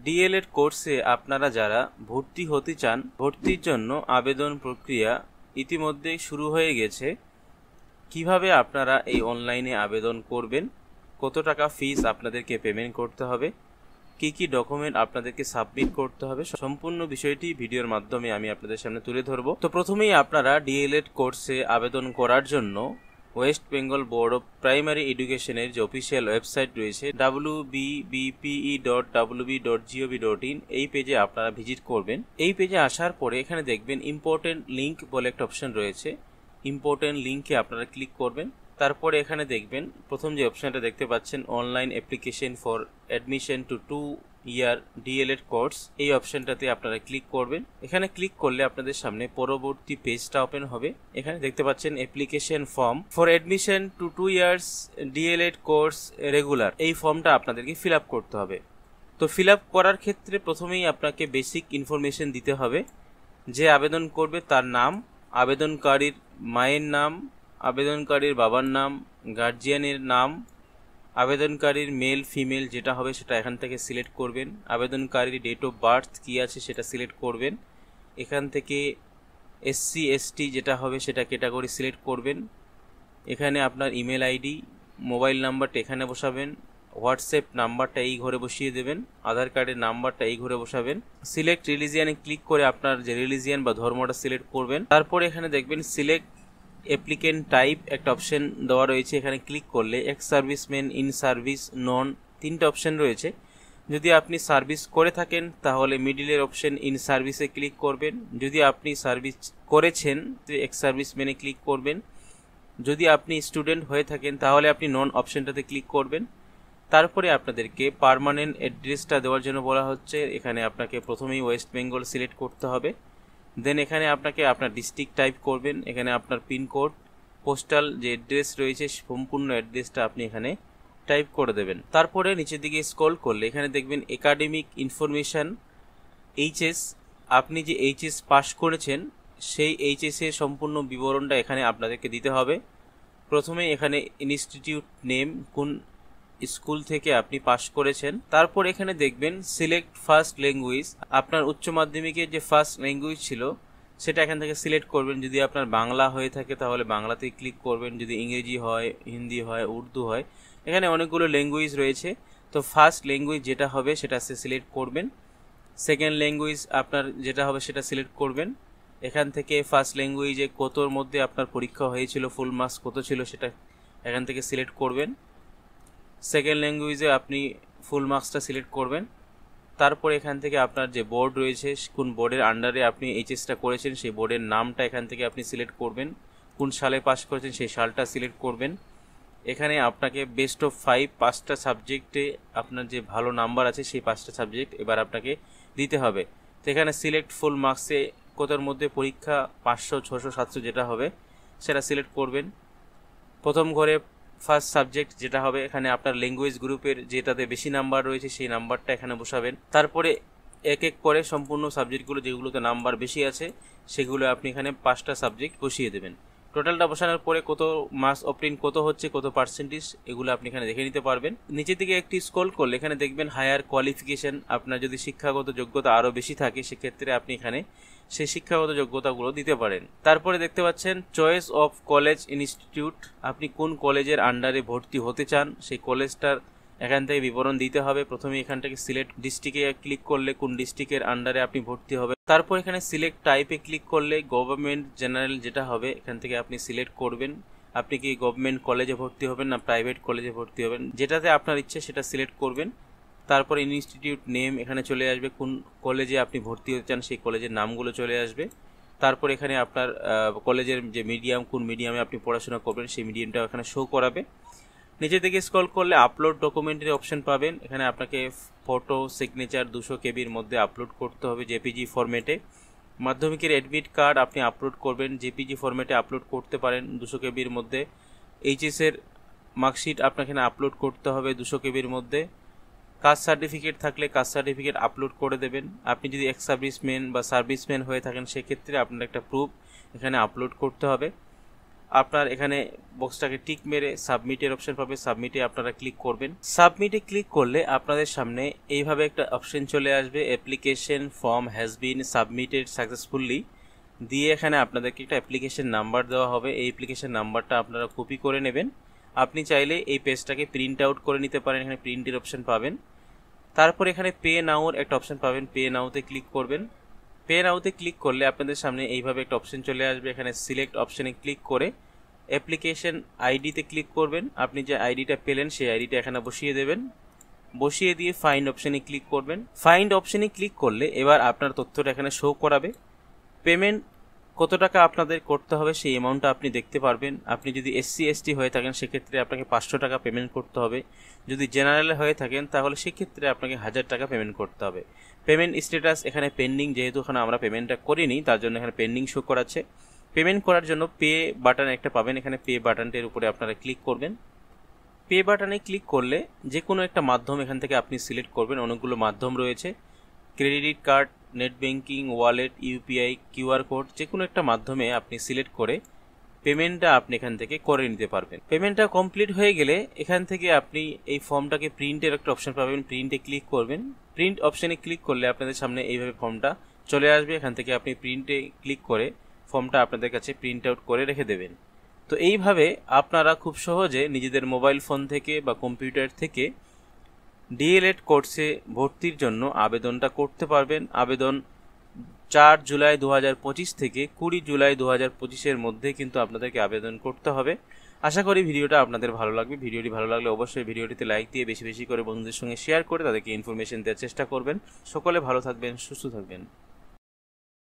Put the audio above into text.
D.El.Ed কোর্সে আপনারা যারা ভর্তি হতে চান, ভর্তির জন্য আবেদন প্রক্রিয়া ইতিমধ্যেই শুরু হয়ে গেছে। কিভাবে আপনারা এই অনলাইনে আবেদন করবেন, কত টাকা ফিস আপনাদেরকে পেমেন্ট করতে হবে, কি কি ডকুমেন্ট আপনাদেরকে সাবমিট করতে হবে, সম্পূর্ণ বিষয়টি ভিডিওর মাধ্যমে আমি আপনাদের সামনে তুলে ধরবো। তো প্রথমেই আপনারা ডিএলএড কোর্সে আবেদন করার জন্য West Bengal board of primary এডুকেশনের যে অফিসিয়াল ওয়েবসাইট রয়েছে wbbpe.wb.gov.in, এই পেজে আপনারা ভিজিট করবেন। এই পেজে আসার পরে এখানে দেখবেন ইম্পর্টেন্ট লিঙ্ক বলে একটা অপশন রয়েছে। ইম্পর্টেন্ট লিঙ্কে আপনারা ক্লিক করবেন। তারপরে এখানে দেখবেন প্রথম যে অপশনটা দেখতে পাচ্ছেন, online application for admission to 2-year DElEd course, এই অপশনটাতে আপনারা ক্লিক করবেন। এখানে ক্লিক করলে আপনাদের সামনে পরবর্তী পেজটা ওপেন হবে। এখানে দেখতে পাচ্ছেন application form for admission to 2 years DElEd course regular, এই ফর্মটা আপনাদেরকে ফিল আপ করতে হবে। তো ফিল আপ করার ক্ষেত্রে প্রথমেই আপনাকে বেসিক ইনফরমেশন দিতে হবে। যে আবেদন করবে তার নাম, আবেদনকারীর মায়ের নাম, আবেদনকারীর বাবার নাম, গার্জিয়ানের নাম, আবেদনকারীর মেল ফিমেল যেটা হবে সেটা এখান থেকে সিলেক্ট করবেন। আবেদনকারীর ডেট অফ বার্থ কী আছে সেটা সিলেক্ট করবেন। এখান থেকে এসসি এসটি যেটা হবে সেটা ক্যাটাগরি সিলেক্ট করবেন। এখানে আপনার ইমেল আইডি, মোবাইল নাম্বারটা এখানে বসাবেন, হোয়াটসঅ্যাপ নাম্বারটা এই ঘরে বসিয়ে দেবেন, আধার কার্ডের নাম্বারটা এই ঘরে বসাবেন। সিলেক্ট রিলিজিয়ানে ক্লিক করে আপনার যে রিলিজিয়ান বা ধর্মটা সিলেক্ট করবেন। তারপরে এখানে দেখবেন সিলেক্ট অ্যাপ্লিকেন্ট টাইপ একটা অপশন দেওয়া রয়েছে। এখানে ক্লিক করলে এক্স সার্ভিসম্যান, ইন সার্ভিস, নন, তিনটা অপশন রয়েছে। যদি আপনি সার্ভিস করে থাকেন তাহলে মিডিলের অপশন ইন সার্ভিসে ক্লিক করবেন। যদি আপনি সার্ভিস করেছেন এক্স সার্ভিসম্যানে ক্লিক করবেন। যদি আপনি স্টুডেন্ট হয়ে থাকেন তাহলে আপনি নন অপশনটাতে ক্লিক করবেন। তারপরে আপনাদেরকে পার্মানেন্ট অ্যাড্রেসটা দেওয়ার জন্য বলা হচ্ছে। এখানে আপনাকে প্রথমেই ওয়েস্ট বেঙ্গল সিলেক্ট করতে হবে। দেন এখানে আপনাকে আপনার ডিস্ট্রিক্ট টাইপ করবেন। এখানে আপনার পিনকোড, পোস্টাল যে অ্যাড্রেস রয়েছে সম্পূর্ণ অ্যাড্রেসটা আপনি এখানে টাইপ করে দেবেন। তারপরে নিচের দিকে স্ক্রল করলে এখানে দেখবেন একাডেমিক ইনফরমেশান, এইচএস, আপনি যে এইচএস পাস করেছেন সেই এইচএসের সম্পূর্ণ বিবরণটা এখানে আপনাদেরকে দিতে হবে। প্রথমে এখানে ইনস্টিটিউট নেম, কোন স্কুল থেকে আপনি পাস করেছেন। তারপর এখানে দেখবেন সিলেক্ট ফার্স্ট ল্যাঙ্গুয়েজ, আপনার উচ্চ মাধ্যমিকের যে ফার্স্ট ল্যাঙ্গুয়েজ ছিল সেটা এখান থেকে সিলেক্ট করবেন। যদি আপনার বাংলা হয়ে থাকে তাহলে বাংলাতেই ক্লিক করবেন, যদি ইংরেজি হয়, হিন্দি হয়, উর্দু হয়, এখানে অনেকগুলো ল্যাঙ্গুয়েজ রয়েছে। তো ফার্স্ট ল্যাঙ্গুয়েজ যেটা হবে সেটা সিলেক্ট করবেন। সেকেন্ড ল্যাঙ্গুয়েজ আপনার যেটা হবে সেটা সিলেক্ট করবেন। এখান থেকে ফার্স্ট ল্যাঙ্গুয়েজে কতর মধ্যে আপনার পরীক্ষা হয়েছিল, ফুল মার্কস কত ছিল সেটা এখান থেকে সিলেক্ট করবেন। সেকেন্ড ল্যাঙ্গুয়েজে আপনি ফুল মার্কসটা সিলেক্ট করবেন। তারপর এখান থেকে আপনার যে বোর্ড রয়েছে, কোন বোর্ডের আন্ডারে আপনি এইচএসটা করেছেন সেই বোর্ডের নামটা এখান থেকে আপনি সিলেক্ট করবেন। কোন সালে পাস করেছেন সেই সালটা সিলেক্ট করবেন। এখানে আপনাকে বেস্ট অফ 5 5টা সাবজেক্টে আপনার যে ভালো নাম্বার আছে সেই 5টা সাবজেক্ট এবার আপনাকে দিতে হবে। তো এখানে সিলেক্ট ফুল মার্কসে কতর মধ্যে পরীক্ষা 500, 600, 700 যেটা হবে সেটা সিলেক্ট করবেন। প্রথম ঘরে ফার্স্ট সাবজেক্ট যেটা হবে, এখানে আপনার ল্যাঙ্গুয়েজ গ্রুপের যেটাতে বেশি নাম্বার রয়েছে সেই নাম্বারটা এখানে বসাবেন। তারপরে এক এক করে সম্পূর্ণ সাবজেক্টগুলো যেগুলোতে নাম্বার বেশি আছে সেগুলো আপনি এখানে 5টা সাবজেক্ট বসিয়ে দেবেন। টোটালটা বসানোর পরে কত মার্কস অবটেইন কত হচ্ছে, কত পার্সেন্টেজ, এগুলো আপনি এখানে দেখে নিতে পারবেন। নিচের দিকে একটি স্ক্রল করলে এখানে দেখবেন হায়ার কোয়ালিফিকেশন, আপনার যদি শিক্ষাগত যোগ্যতা আরও বেশি থাকে সেক্ষেত্রে আপনি এখানে সেই শিক্ষাগত যোগ্যতাগুলো দিতে পারেন। তারপরে দেখতে পাচ্ছেন চয়েস অফ কলেজ ইনস্টিটিউট, আপনি কোন কলেজের আন্ডারে ভর্তি হতে চান সেই কলেজটার এখান থেকে বিবরণ দিতে হবে। প্রথমে এখান থেকে সিলেক্ট ডিস্ট্রিক্টে ক্লিক করলে কোন ডিস্ট্রিক্টের আন্ডারে আপনি ভর্তি হবেন। তারপর এখানে সিলেক্ট টাইপে ক্লিক করলে গভর্নমেন্ট জেনারেল যেটা হবে এখান থেকে আপনি সিলেক্ট করবেন। আপনি কি গভর্নমেন্ট কলেজে ভর্তি হবেন না প্রাইভেট কলেজে ভর্তি হবেন, যেটাতে আপনার ইচ্ছে সেটা সিলেক্ট করবেন। তারপর ইনস্টিটিউট নেম এখানে চলে আসবে, কোন কলেজে আপনি ভর্তি হতে চান সেই কলেজের নামগুলো চলে আসবে। তারপর এখানে আপনার কলেজের যে মিডিয়াম, কোন মিডিয়ামে আপনি পড়াশোনা করবেন সেই মিডিয়ামটা এখানে শো করাবে। নিচে থেকে স্ক্রল করলে আপলোড ডকুমেন্টের অপশন পাবেন। এখানে আপনাকে ফটো, সিগনেচার 200 কেবির মধ্যে আপলোড করতে হবে জেপিজি ফরম্যাটে। মাধ্যমিকের অ্যাডমিট কার্ড আপনি আপলোড করবেন, জেপিজি ফরম্যাটে আপলোড করতে পারেন 200 কেবির মধ্যে। এইচএসের মার্কশিট আপনাকে এখানে আপলোড করতে হবে 200 কেবির মধ্যে। কাস্ট সার্টিফিকেট থাকলে কাস্ট সার্টিফিকেট আপলোড করে দেবেন। আপনি যদি এক্স সার্ভিসম্যান বা সার্ভিসম্যান হয়ে থাকেন সেক্ষেত্রে আপনার একটা প্রুফ এখানে আপলোড করতে হবে। আপনার এখানে বক্সটাকে টিক মেরে সাবমিটের অপশন পাবে, সাবমিটে আপনারা ক্লিক করবেন। সাবমিটে ক্লিক করলে আপনাদের সামনে এইভাবে একটা অপশন চলে আসবে, application form has been submitted successfully দিয়ে এখানে আপনাদেরকে একটা অ্যাপ্লিকেশন নাম্বার দেওয়া হবে। এই অ্যাপ্লিকেশন নাম্বারটা আপনারা কপি করে নেবেন। আপনি চাইলে এই পেজটাকে প্রিন্ট আউট করে নিতে পারেন, এখানে প্রিন্টের অপশন পাবেন। তারপর এখানে পে নাওর একটা অপশন পাবেন, পে নাওতে ক্লিক করবেন। পে নাওতে ক্লিক করলে আপনাদের সামনে এইভাবে একটা অপশন চলে আসবে, এখানে সিলেক্ট অপশনে ক্লিক করে অ্যাপ্লিকেশন আইডিতে ক্লিক করবেন। আপনি যে আইডিটা পেলেন সেই আইডিটা এখানে বসিয়ে দেবেন, বসিয়ে দিয়ে ফাইন্ড অপশনে ক্লিক করবেন। ফাইন্ড অপশনে ক্লিক করলে এবার আপনার তথ্যটা এখানে শো করাবে। পেমেন্ট কত টাকা আপনাদের করতে হবে সেই অ্যামাউন্টটা আপনি দেখতে পারবেন। আপনি যদি SC ST হয়ে থাকেন সেক্ষেত্রে আপনাকে 500 টাকা পেমেন্ট করতে হবে, যদি জেনারেল হয়ে থাকেন তাহলে সেক্ষেত্রে আপনাকে 1000 টাকা পেমেন্ট করতে হবে। পেমেন্ট স্ট্যাটাস এখানে পেন্ডিং, যেহেতু এখানে আমরা পেমেন্টটা করিনি তার জন্য এখানে পেন্ডিং শো করাচ্ছে। পেমেন্ট করার জন্য পে বাটন একটা পাবেন, এখানে পে বাটনটির উপরে আপনারা ক্লিক করবেন। পে বাটনে ক্লিক করলে যে কোনো একটা মাধ্যম এখান থেকে আপনি সিলেক্ট করবেন, অনেকগুলো মাধ্যম রয়েছে, credit card, net banking, wallet, UPI, QR code, যে কোনো একটা মাধ্যমে আপনি সিলেক্ট করে পেমেন্টটা আপনি এখান থেকে করে নিতে পারবেন। পেমেন্টটা কমপ্লিট হয়ে গেলে এখান থেকে আপনি এই ফর্মটাকে প্রিন্টের একটা অপশন পাবেন, প্রিন্টে ক্লিক করবেন। প্রিন্ট অপশনে ক্লিক করলে আপনাদের সামনে এইভাবে ফর্মটা চলে আসবে, এখান থেকে আপনি প্রিন্টে ক্লিক করে ফর্মটা আপনাদের কাছে প্রিন্ট আউট করে রেখে দেবেন। তো এইভাবে আপনারা খুব সহজে নিজেদের মোবাইল ফোন থেকে বা কম্পিউটার থেকে DLED কোর্সে ভর্তির জন্য আবেদনটা করতে পারবেন। আবেদন 4 জুলাই 2025 থেকে 20 জুলাই 2025-এর মধ্যে কিন্তু আপনাদেরকে আবেদন করতে হবে। আশা করি ভিডিওটা আপনাদের ভালো লাগবে। ভিডিওটি ভালো লাগলে অবশ্যই ভিডিওটিতে লাইক দিয়ে বেশি বেশি করে বন্ধুদের সঙ্গে শেয়ার করে তাদেরকে ইনফরমেশন দেওয়ার চেষ্টা করবেন। সকলে ভালো থাকবেন, সুস্থ থাকবেন।